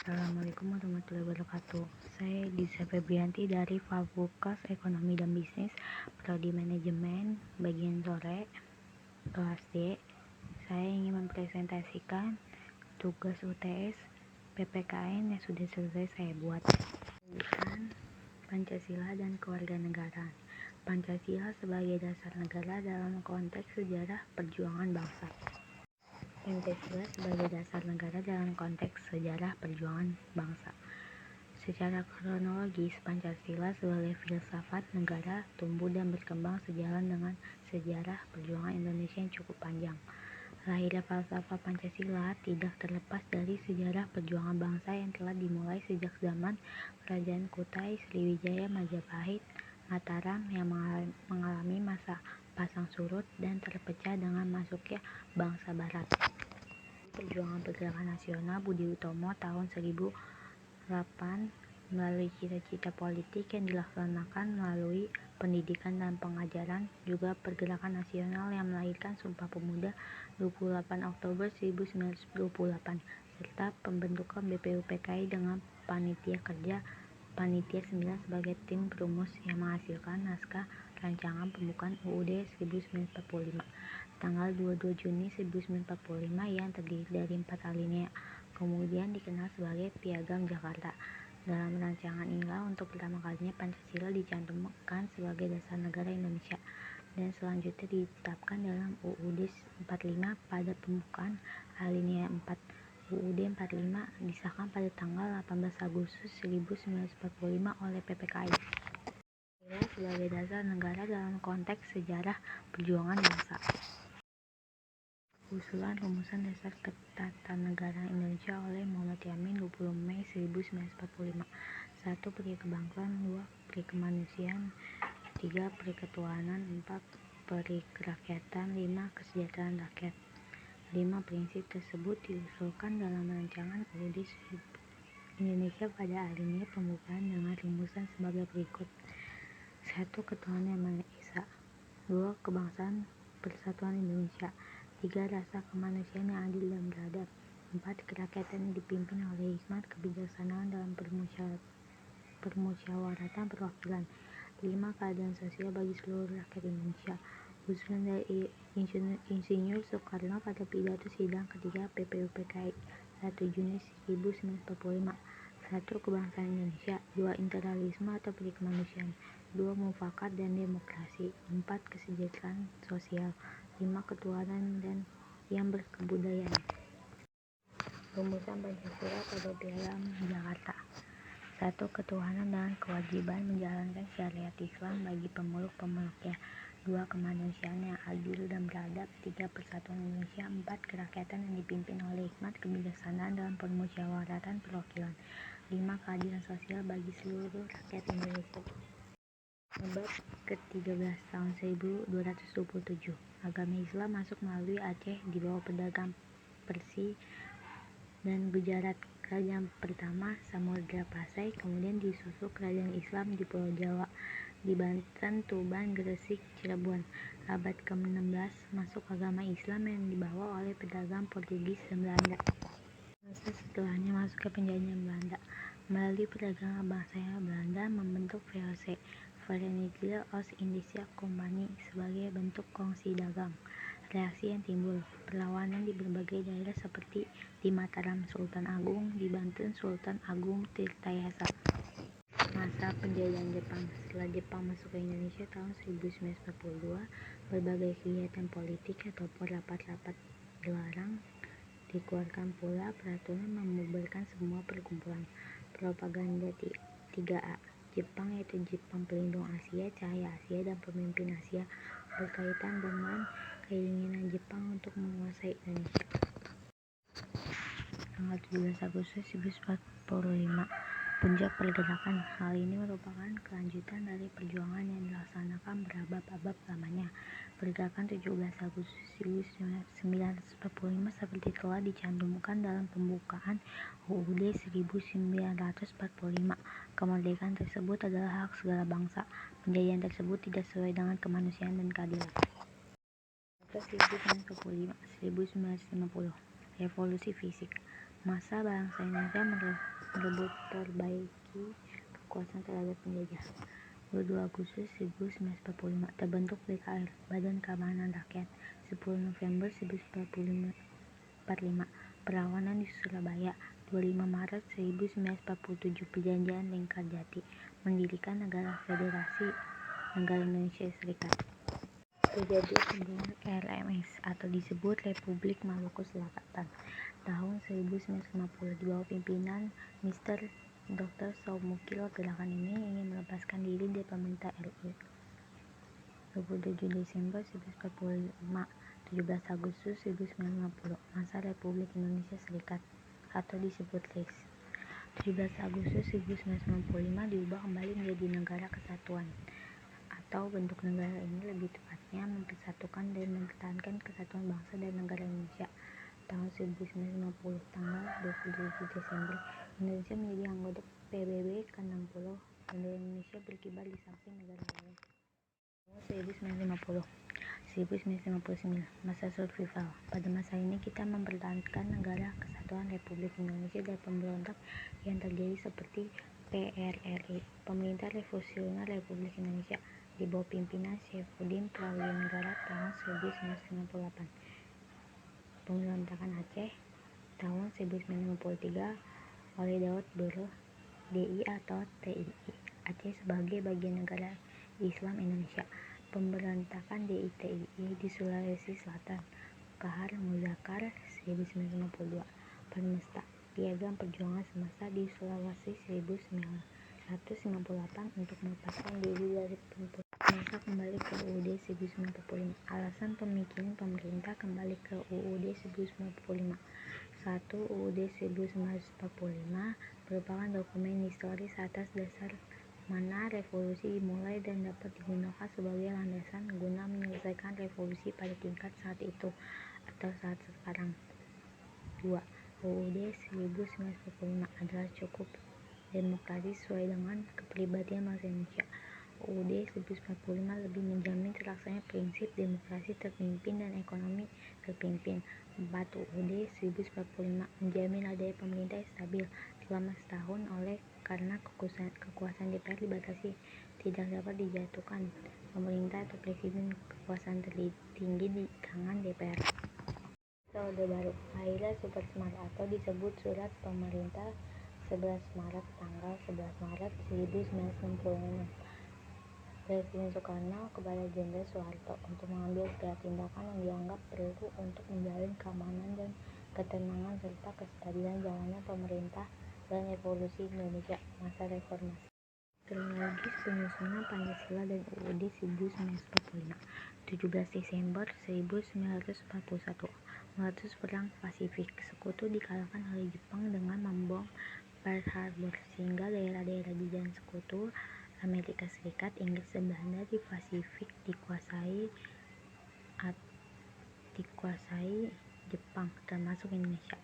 Assalamualaikum warahmatullahi wabarakatuh. Saya Diza Febrianti dari Fakultas Ekonomi dan Bisnis, Prodi Manajemen, bagian sore, kelas D. Saya ingin mempresentasikan tugas UTS PPKN yang sudah selesai saya buat. Pendidikan, Pancasila dan Kewarganegaraan. Pancasila sebagai dasar negara dalam konteks sejarah perjuangan bangsa. Pancasila sebagai dasar negara dalam konteks sejarah perjuangan bangsa. Secara kronologis, Pancasila sebagai filsafat negara tumbuh dan berkembang sejalan dengan sejarah perjuangan Indonesia yang cukup panjang. Lahirnya falsafah Pancasila tidak terlepas dari sejarah perjuangan bangsa yang telah dimulai sejak zaman Kerajaan Kutai, Sriwijaya, Majapahit, Mataram yang mengalami masa pasang surut dan terpecah dengan masuknya bangsa Barat. Perjuangan Pergerakan Nasional Budi Utomo tahun 1008 melalui cita-cita politik yang dilaksanakan melalui pendidikan dan pengajaran, juga Pergerakan Nasional yang melahirkan Sumpah Pemuda 28 Oktober 1928, serta pembentukan BPUPKI dengan Panitia Kerja Panitia 9 sebagai tim perumus yang menghasilkan naskah rancangan pembukaan UUD 1945 tanggal 22 Juni 1945 yang terdiri dari 4 alinea, kemudian dikenal sebagai Piagam Jakarta. Dalam rancangan inilah untuk pertama kalinya Pancasila dicantumkan sebagai dasar negara Indonesia dan selanjutnya ditetapkan dalam UUD 45 pada pembukaan alinea 4. UUD 45 disahkan pada tanggal 18 Agustus 1945 oleh PPKI. Sebagai dasar negara dalam konteks sejarah perjuangan bangsa. Usulan Rumusan Dasar Ketatanegaraan Indonesia oleh Muhammad Yamin 20 Mei 1945. 1. Peri kebangsaan. 2. Peri kemanusiaan. 3. Peri ketuhanan. 4. Peri kerakyatan. 5. Kesejahteraan rakyat. 5 prinsip tersebut diusulkan dalam rancangan UUD Indonesia pada alinea pembukaan dengan rumusan sebagai berikut. 1. Ketuhanan yang Maha Esa. 2. Kebangsaan Persatuan Indonesia. 3. Rasa kemanusiaan yang adil dan beradab. 4. Kerakyatan yang dipimpin oleh hikmat kebijaksanaan dalam permusyawaratan perwakilan. 5. Keadilan sosial bagi seluruh rakyat Indonesia. Usulan dari Insinyur Soekarno pada pidato sidang ketiga PPUPKI 1 Juni 1945. 1. Kebangsaan Indonesia. 2. Integralisme atau perikemanusiaan. 2. Mufakat dan demokrasi. 4. Kesejahteraan sosial. 5. Ketuhanan dan yang berkebudayaan. Rumusan Pancasila pada Piagam Jakarta. 1. Ketuhanan dengan kewajiban menjalankan syariat Islam bagi pemeluk-pemeluknya. 2. Kemanusiaan yang adil dan beradab. 3. Persatuan Indonesia. 4. Kerakyatan yang dipimpin oleh hikmat kebijaksanaan dalam permusyawaratan perwakilan. 5. Keadilan sosial bagi seluruh rakyat Indonesia. Bab ke-13 tahun 1227. Agama Islam masuk melalui Aceh di bawah pedagang Persia dan Gujarat. Kerajaan pertama Samudra Pasai, kemudian disusul kerajaan Islam di Pulau Jawa, di Banten, Tuban, Gresik, Cirebon. Abad ke-16 masuk agama Islam yang dibawa oleh pedagang Portugis dan Belanda. Masa setelahnya masuk ke penjajahan Belanda. Melalui perdagangan bangsanya, Belanda membentuk VOC, Verenigde Oost-Indische Compagnie, sebagai bentuk kongsi dagang. Reaksi yang timbul, perlawanan di berbagai daerah seperti di Mataram Sultan Agung, di Banten Sultan Agung Tirtayasa. Masa penjajahan Jepang. Setelah Jepang masuk ke Indonesia tahun 1942, berbagai kegiatan politik ataupun rapat-rapat dilarang. Dikeluarkan pula peraturan membubarkan semua perkumpulan. Propaganda 3A. Jepang, yaitu Jepang Pelindung Asia, Cahaya Asia, dan Pemimpin Asia, berkaitan dengan keinginan Jepang untuk menguasai Indonesia. Tanggal 17 Agustus 1945. Puncak pergerakan. Hal ini merupakan kelanjutan dari perjuangan yang dilaksanakan berabad-abad lamanya. Pergerakan 17 Agustus 1945 seperti telah dicantumkan dalam pembukaan UUD 1945. Kemerdekaan tersebut adalah hak segala bangsa. Penjajahan tersebut tidak sesuai dengan kemanusiaan dan keadilan. 1945 1950. Revolusi fisik. Masa bangsa Indonesia merebut perbaiki kekuasaan terhadap penjajah. 22 Agustus 1945 terbentuk BKR, Badan Keamanan Rakyat. 10 November 1945 perlawanan di Surabaya. 25 Maret 1947 Perjanjian Lingkarjati, mendirikan Negara Federasi Negara Indonesia Serikat. Terjadi pembunuhan RMS atau disebut Republik Maluku Selatan tahun 1950 di bawah pimpinan Mr. Dr. Soumukil. Gerakan ini ingin melepaskan diri dari pemerintah RI. 27 Desember 1945 17 Agustus 1950 masa Republik Indonesia Serikat atau disebut RIS. 17 Agustus 1995 diubah kembali menjadi Negara Kesatuan, atau bentuk negara ini lebih tepatnya mempersatukan dan mempertahankan kesatuan bangsa dan negara Indonesia. Tahun 1950 tanggal 27 Desember Indonesia menjadi anggota PBB ke-60. Bendera Indonesia berkibar di samping negara lain. 1959 masa survival. Pada masa ini kita mempertahankan Negara Kesatuan Republik Indonesia dari pemberontak yang terjadi seperti PRRI, Pemerintah Revolusioner Republik Indonesia, di bawah pimpinan Saifuddin Prawijaya tahun 1958. Pemberontakan Aceh tahun 1953 oleh Daud Bero DI atau TII Aceh sebagai bagian negara Islam Indonesia. Pemberontakan DITII di Sulawesi Selatan. Kahar Muzakkar 1952. Permesta, Piagam Perjuangan Semesta di Sulawesi 1958 untuk melepaskan diri dari penjara. Masa kembali ke UUD 1945. Alasan pemikiran pemerintah kembali ke UUD 1945. 1. UUD 1945 merupakan dokumen historis atas dasar mana revolusi dimulai dan dapat digunakan sebagai landasan guna menyelesaikan revolusi pada tingkat saat itu atau saat sekarang. 2. UUD 1945 adalah cukup demokratis sesuai dengan kepribadian bangsa Indonesia. UUD 1945 lebih menjamin terlaksananya prinsip demokrasi terpimpin dan ekonomi terpimpin. 4. UUD 1945 menjamin adanya pemerintah yang stabil selama setahun karena kekuasaan DPR dibatasi, tidak dapat dijatuhkan pemerintah atau presiden, kekuasaan tertinggi di tangan DPR. Orde Baru, lahirnya Super Smart atau disebut Surat Pemerintah 11 Maret tanggal 11 Maret 1966. Presiden Soekarno kepada Jenderal Soeharto untuk mengambil segala tindakan yang dianggap perlu untuk menjalin keamanan dan ketenangan serta kestabilan jalannya pemerintah dan revolusi Indonesia masa reformasi. Kronologis penyusunan Pancasila dan UUD 1945. 17 Desember 1941 meletus Perang Pasifik. Sekutu dikalahkan oleh Jepang dengan membom Pearl Harbor, sehingga daerah-daerah di jalan sekutu Amerika Serikat, Inggris, dan Belanda di Pasifik dikuasai Jepang, termasuk Indonesia.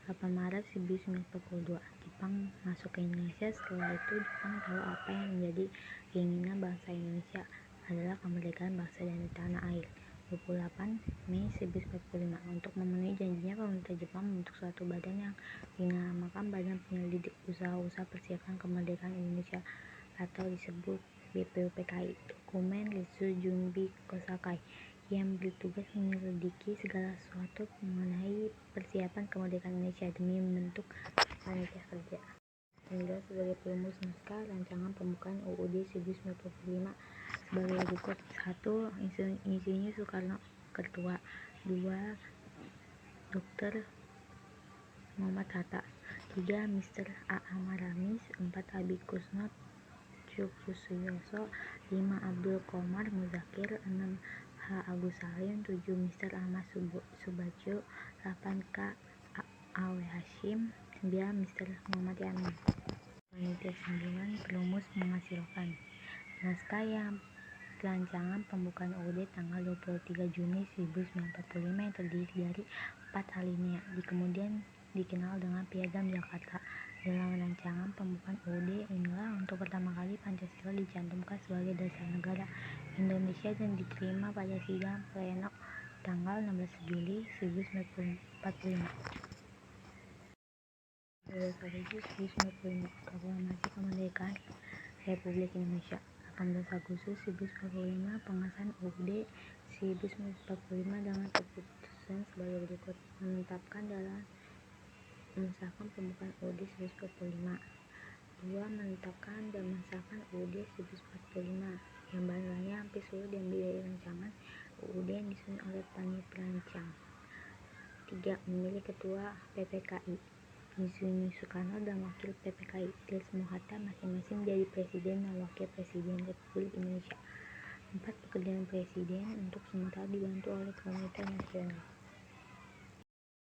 8 Maret 1942 Jepang masuk ke Indonesia. Setelah itu Jepang tahu apa yang menjadi keinginan bangsa Indonesia adalah kemerdekaan bangsa dan tanah air. 28 Mei 1945 untuk memenuhi janjinya pemerintah Jepang membentuk suatu badan yang dinamakan Badan Penyelidik Usaha-usaha Persiapan Kemerdekaan Indonesia atau disebut BPUPKI. Dokumen Ritsu Junbi Kosakai yang bertugas menyelidiki segala sesuatu mengenai persiapan kemerdekaan Indonesia demi membentuk panitia kerja. Hingga sebagai perumus naskah rancangan pembukaan UUD 1945 sebagai berikut. 1. Insinyur Soekarno, Ketua. 2. Dr. Muhammad Hatta. 3. Mr. A. Maramis. 4. Abi Kusnot Cukusuyoso. 5. Abdul Qomar Muzakir. 6. H. Agus Salim. 7. Mr. Ahmad Subajo. 8. K. A.W. Hashim. 9. Mr. Muhammad Yamin. Panitia 9 perumus menghasilkan naskah yang rancangan pembukaan UUD tanggal 23 Juni 1945 yang terdiri dari 4 alinea, kemudian dikenal dengan Piagam Jakarta. Dalam rancangan pembukaan UUD inilah untuk pertama kali Pancasila dicantumkan sebagai dasar negara Indonesia dan diterima pada sidang pleno tanggal 16 Juli 1945. Agustus 1945. Proklamasi Kemerdekaan Republik Indonesia. 18 Agustus 1945. Pengesahan UUD 1945 dengan keputusan sebagai berikut. Mengesahkan pembukaan UUD 1945. 2. Menetapkan dan mengesahkan UUD 1945 yang bahannya hampir seluruh diambil dari rancangan UUD yang disusun oleh perancang. 3. Memilih Ketua PPKI Insinyur Soekarno dan Wakil PPKI Soekarno Hatta masing-masing menjadi Presiden dan Wakil Presiden Republik Indonesia. 4. Pekerjaan Presiden untuk sementara dibantu oleh pemerintah nasional.